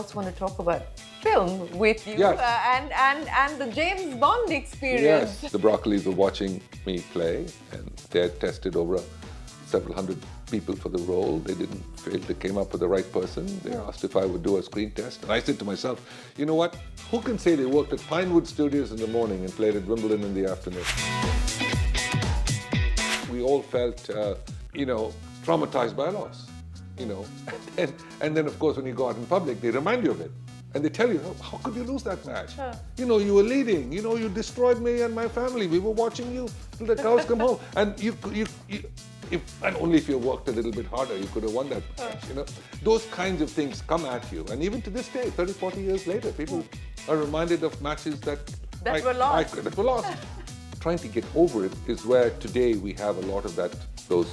also want to talk about film with you and the James Bond experience. Yes, the Broccolis were watching me play, and they had tested over several hundred people for the role. They didn't fail. They came up with the right person. They asked if I would do a screen test. And I said to myself, you know what? Who can say they worked at Pinewood Studios in the morning and played at Wimbledon in the afternoon? We all felt, traumatized by a loss, And then, of course, when you go out in public, they remind you of it. And they tell you, how could you lose that match? Sure. You were leading. You destroyed me and my family. We were watching you till the cows come home. And and only if you worked a little bit harder, you could have won that match, Those kinds of things come at you. And even to this day, 30, 40 years later, people are reminded of matches that were lost. Trying to get over it is where today we have a lot of those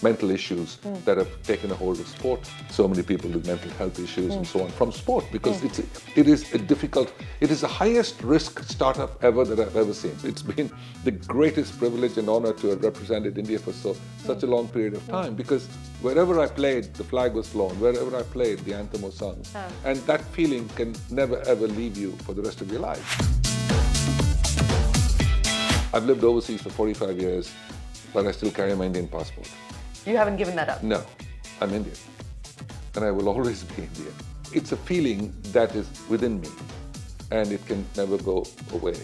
mental issues that have taken a hold of sport. So many people with mental health issues and so on from sport, because it is the highest risk startup ever that I've ever seen. It's been the greatest privilege and honor to have represented India for such a long period of time, because wherever I played, the flag was flown. Wherever I played, the anthem was sung. And that feeling can never ever leave you for the rest of your life. I've lived overseas for 45 years, but I still carry my Indian passport. You haven't given that up? No, I'm Indian, and I will always be Indian. It's a feeling that is within me, and it can never go away.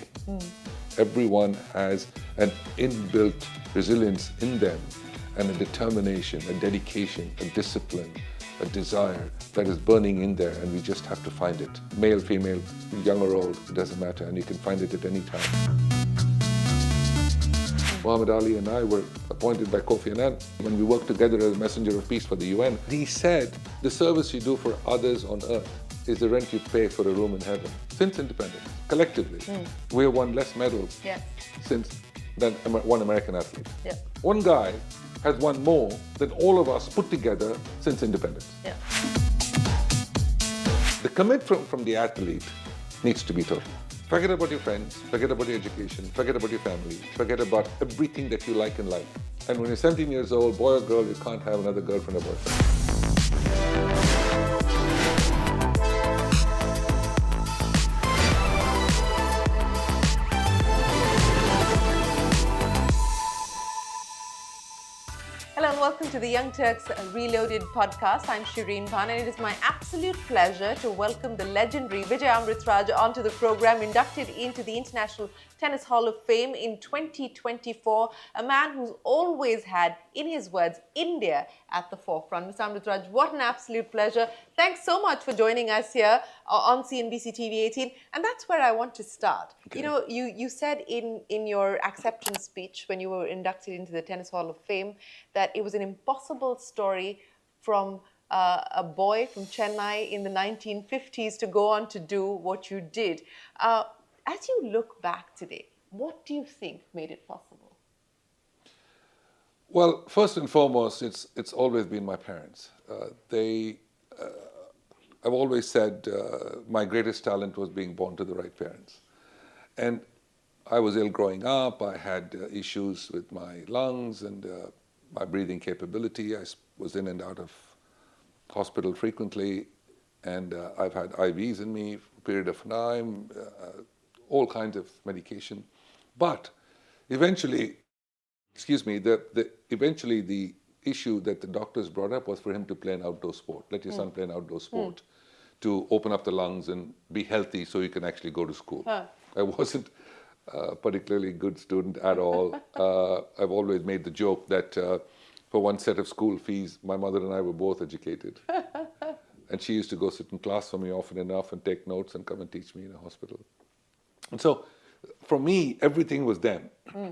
Everyone has an inbuilt resilience in them, and a determination, a dedication, a discipline, a desire that is burning in there, and we just have to find it. Male, female, young or old, it doesn't matter, and you can find it at any time. Muhammad Ali and I were appointed by Kofi Annan when we worked together as messenger of peace for the UN. He said, the service you do for others on earth is the rent you pay for a room in heaven. Since independence, collectively, we have won less medals than one American athlete. Yeah. One guy has won more than all of us put together since independence. Yeah. The commitment from the athlete needs to be total. Forget about your friends, forget about your education, forget about your family, forget about everything that you like in life. And when you're 17 years old, boy or girl, you can't have another girlfriend or boyfriend. Hello and welcome to the Young Turks Reloaded podcast. I'm Shereen Bhan, and it is my absolute pleasure to welcome the legendary Vijay Amritraj onto the program, inducted into the International Tennis Hall of Fame in 2024, a man who's always had, in his words, India at the forefront. Mr. Amritraj, what an absolute pleasure. Thanks so much for joining us here on CNBC-TV18, and that's where I want to start. Okay. You said in your acceptance speech when you were inducted into the Tennis Hall of Fame that it was an impossible story from a boy from Chennai in the 1950s to go on to do what you did. As you look back today, what do you think made it possible? Well, first and foremost, it's always been my parents. I've always said my greatest talent was being born to the right parents. And I was ill growing up. I had issues with my lungs and my breathing capability. I was in and out of hospital frequently, and I've had IVs in me for a period of time, all kinds of medication. But eventually, eventually the issue that the doctors brought up was for him to play an outdoor sport. Let your son play an outdoor sport to open up the lungs and be healthy so you can actually go to school. I wasn't a particularly good student at all. I've always made the joke that for one set of school fees, my mother and I were both educated. And she used to go sit in class for me often enough and take notes and come and teach me in a hospital. And so for me, everything was them.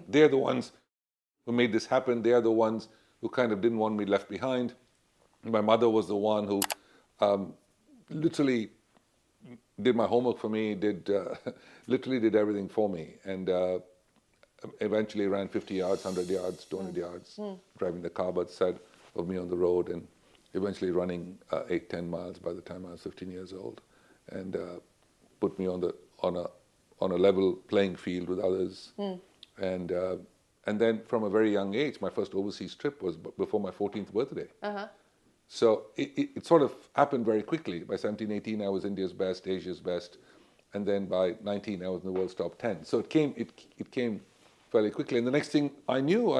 They're the ones who made this happen. They are the ones who kind of didn't want me left behind. My mother was the one who literally did my homework for me, literally did everything for me, and eventually ran 50 yards, 100 yards, 200 yards, driving the car by the side of me on the road, and eventually running 8-10 miles by the time I was 15 years old, and put me on a level playing field with others. And then from a very young age, my first overseas trip was before my 14th birthday. So it sort of happened very quickly. By 17, 18, I was India's best, Asia's best, and then by 19, I was in the world's top 10. So it came fairly quickly. And the next thing I knew,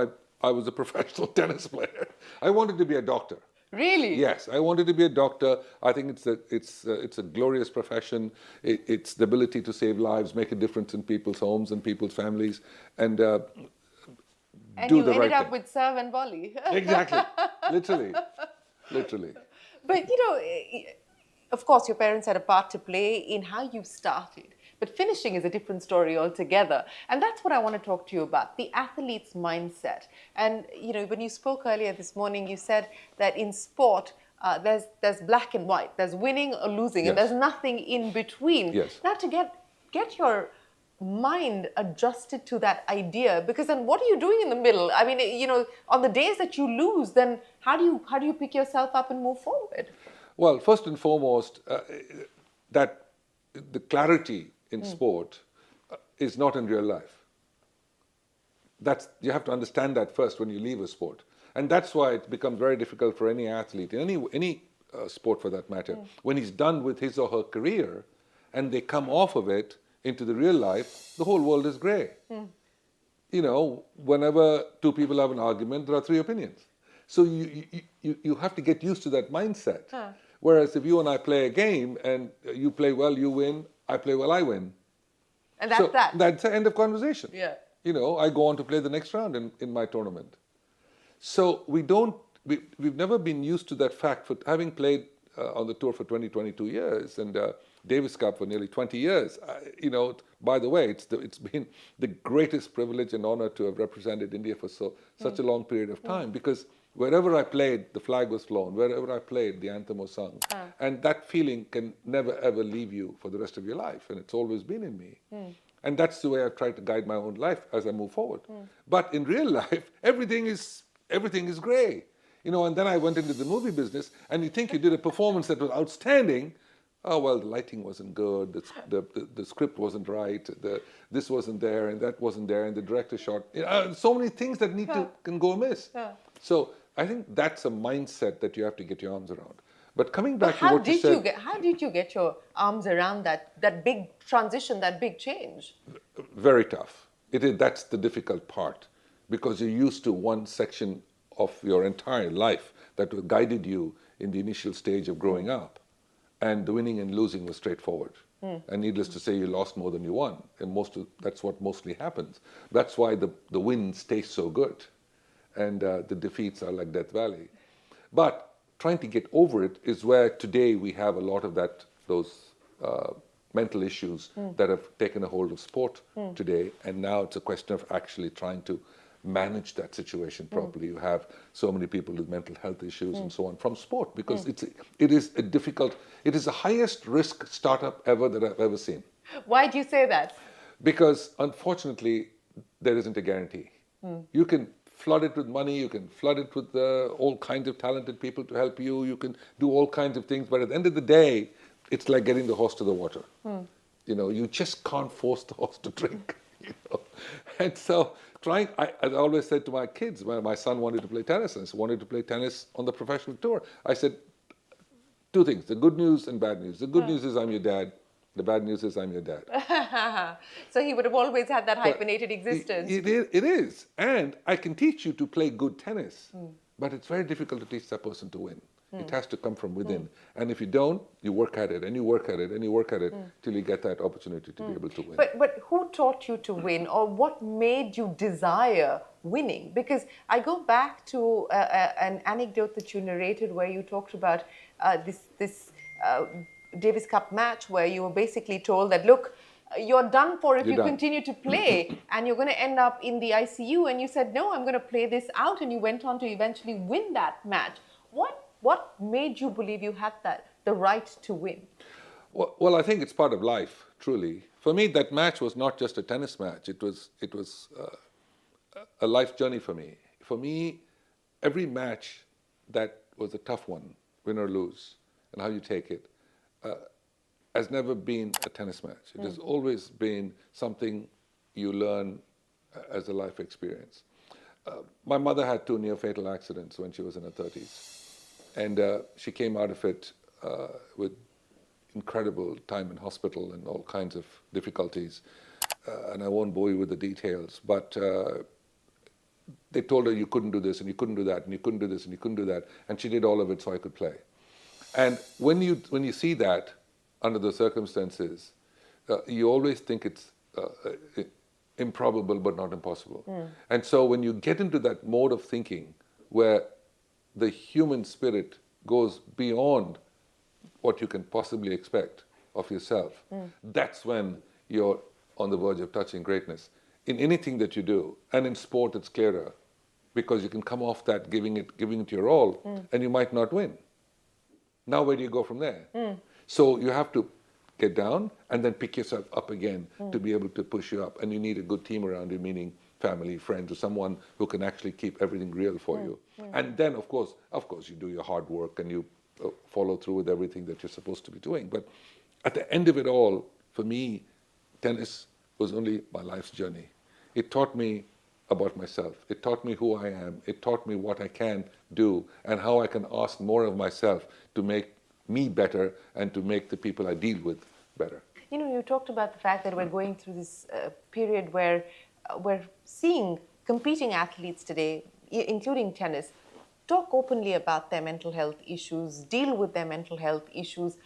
I was a professional tennis player. I wanted to be a doctor. Really? Yes, I wanted to be a doctor. I think it's a glorious profession. It's the ability to save lives, make a difference in people's homes and people's families, and do the right thing. And you ended up with serve and volley. Exactly, literally. But of course, your parents had a part to play in how you started. But finishing is a different story altogether. And that's what I want to talk to you about, the athlete's mindset. And, when you spoke earlier this morning, you said that in sport, there's black and white. There's winning or losing, Yes. and there's nothing in between. Yes. Now, to get your mind adjusted to that idea, because then what are you doing in the middle? I mean, on the days that you lose, then how do you pick yourself up and move forward? Well, first and foremost, that the clarity in sport is not in real life. You have to understand that first when you leave a sport, and that's why it becomes very difficult for any athlete in any sport for that matter. When he's done with his or her career, and they come off of it into the real life, the whole world is grey. Whenever two people have an argument, there are three opinions. So you have to get used to that mindset. Whereas if you and I play a game and you play well, you win, I play well, I win. And that's that. That's the end of conversation. Yeah. I go on to play the next round in my tournament. So we've never been used to that fact. For having played on the tour for 22 years and Davis Cup for nearly 20 years, by the way, it's been the greatest privilege and honor to have represented India for such a long period of time, because wherever I played, the flag was flown. Wherever I played, the anthem was sung. And that feeling can never, ever leave you for the rest of your life. And it's always been in me. And that's the way I try to guide my own life as I move forward. But in real life, everything is grey. And then I went into the movie business, and you think you did a performance that was outstanding. Oh, well, the lighting wasn't good, the script wasn't right, this wasn't there, and that wasn't there, and the director shot. So many things that can go amiss. So I think that's a mindset that you have to get your arms around. But coming back to what you said... How did you get your arms around that big transition, that big change? Very tough. That's the difficult part, because you're used to one section of your entire life that guided you in the initial stage of growing up. And the winning and losing was straightforward. And needless to say, you lost more than you won. And that's what mostly happens. That's why the wins taste so good. And the defeats are like Death Valley. But trying to get over it is where today we have a lot of those mental issues that have taken a hold of sport today. And now it's a question of actually trying to manage that situation properly. You have so many people with mental health issues and so on from sport, because it is the highest risk startup ever that I've ever seen. Why do you say that? Because unfortunately, there isn't a guarantee. You can flood it with money, you can flood it with all kinds of talented people to help you, you can do all kinds of things, but at the end of the day, it's like getting the horse to the water. You just can't force the horse to drink. And so I always said to my kids, when my son wanted to play tennis, and wanted to play tennis on the professional tour, I said two things, the good news and bad news. The good news is I'm your dad. The bad news is I'm your dad. So he would have always had that hyphenated existence. It is. And I can teach you to play good tennis, but it's very difficult to teach that person to win. It has to come from within. And if you don't, you work at it, and you work at it, and you work at it, till you get that opportunity to be able to win. But who taught you to win, or what made you desire winning? Because I go back to an anecdote that you narrated where you talked about this Davis Cup match where you were basically told that, look, you're done for if you continue to play, and you're going to end up in the ICU. And you said, no, I'm going to play this out. And you went on to eventually win that match. What made you believe you had the right to win? Well, I think it's part of life, truly. For me, that match was not just a tennis match. It was a life journey for me. For me, every match that was a tough one, win or lose, and how you take it, has never been a tennis match. It has always been something you learn as a life experience. My mother had 2 near-fatal accidents when she was in her 30s. And she came out of it with incredible time in hospital and all kinds of difficulties. And I won't bore you with the details, but they told her you couldn't do this and you couldn't do that and you couldn't do this and you couldn't do that. And she did all of it so I could play. And when you see that under the circumstances, you always think it's improbable but not impossible. And so when you get into that mode of thinking where the human spirit goes beyond what you can possibly expect of yourself, that's when you're on the verge of touching greatness. In anything that you do, and in sport it's clearer, because you can come off that giving it your all, and you might not win. Now where do you go from there? So you have to get down and then pick yourself up again to be able to push you up. And you need a good team around you, meaning family, friends, or someone who can actually keep everything real for you. And then, of course, you do your hard work and you follow through with everything that you're supposed to be doing. But at the end of it all, for me, tennis was only my life's journey. It taught me about myself. It taught me who I am. It taught me what I can do and how I can ask more of myself to make me better and to make the people I deal with better. You know, you talked about the fact that we're going through this period where we're seeing competing athletes today, including tennis, talk openly about their mental health issues, deal with their mental health issues.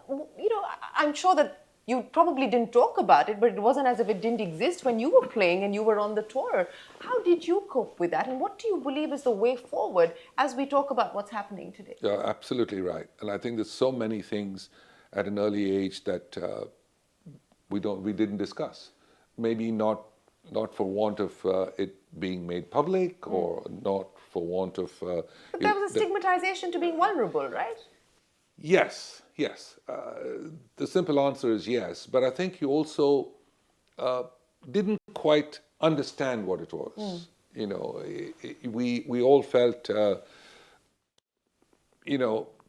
You know, I'm sure that you probably didn't talk about it, but it wasn't as if it didn't exist when you were playing and you were on the tour. How did you cope with that? And what do you believe is the way forward as we talk about what's happening today? You're absolutely right. And I think there's so many things at an early age that we didn't discuss. Maybe not for want of it being made public, or not for want of... But there was a stigmatization to being vulnerable, right? Yes. The simple answer is yes. But I think you also didn't quite understand what it was. You know, we all felt,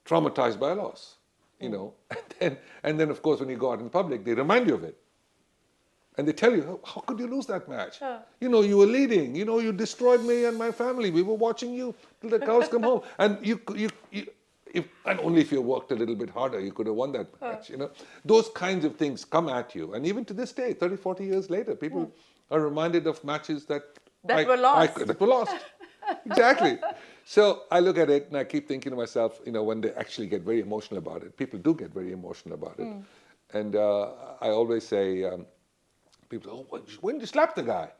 traumatized by a loss. You know, and then of course when you go out in public, they remind you of it. And they tell you, how could you lose that match? You know, you were leading. You know, you destroyed me and my family. We were watching you till the cows come home. And and only if you worked a little bit harder, you could have won that match. You know, those kinds of things come at you. And even to this day, 30, 40 years later, people are reminded of matches that were lost. That were lost. Exactly. So I look at it and I keep thinking to myself, you know, when they actually get very emotional about it, people do get very emotional about it. And I always say, people, when did you slap the guy?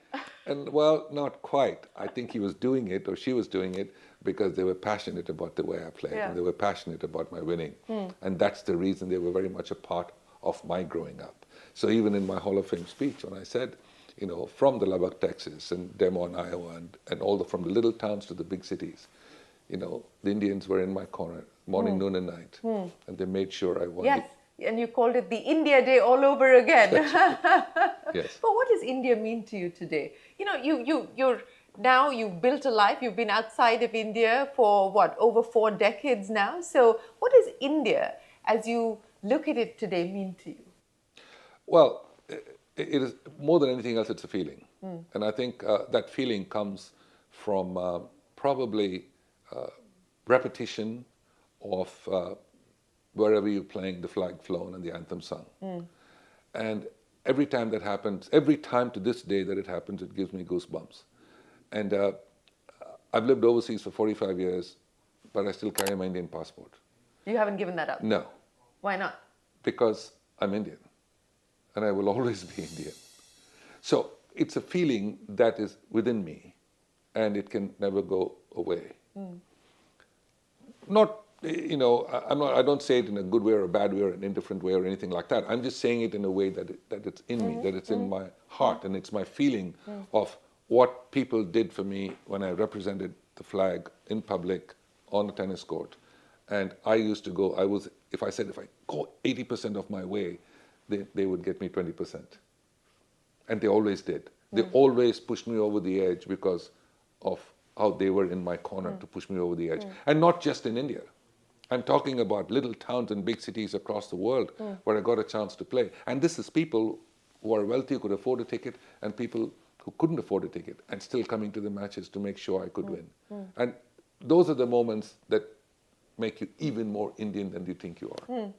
And well, not quite. I think he was doing it, or she was doing it, because they were passionate about the way I played, and they were passionate about my winning. And that's the reason they were very much a part of my growing up. So even in my Hall of Fame speech, when I said, you know, from the Lubbock, Texas, and Des Moines, Iowa, and from the little towns to the big cities, you know, the Indians were in my corner, morning, noon, and night. And they made sure I won. Yes. And you called it the India Day all over again. Yes. But what does India mean to you today? You know, you've built a life. You've been outside of India for what, over 4 decades now. So what does India, as you look at it today, mean to you? Well, it is more than anything else. It's a feeling, and I think that feeling comes from probably repetition of wherever you're playing, the flag flown and the anthem sung. And every time that happens, every time to this day that it happens, it gives me goosebumps. And I've lived overseas for 45 years, but I still carry my Indian passport. You haven't given that up? No. Why not? Because I'm Indian, and I will always be Indian. So it's a feeling that is within me, and it can never go away. Not, you know, I don't say it in a good way or a bad way or an indifferent way or anything like that. I'm just saying it in a way that it's in me, that it's in my heart, and it's my feeling of what people did for me when I represented the flag in public on a tennis court. And I used to go, if I go 80% of my way, they would get me 20%. And they always did. They always pushed me over the edge because of how they were in my corner to push me over the edge. And not just in India. I'm talking about little towns and big cities across the world where I got a chance to play. And this is people who are wealthy, who could afford a ticket, and people who couldn't afford a ticket and still coming to the matches to make sure I could win. And those are the moments that make you even more Indian than you think you are.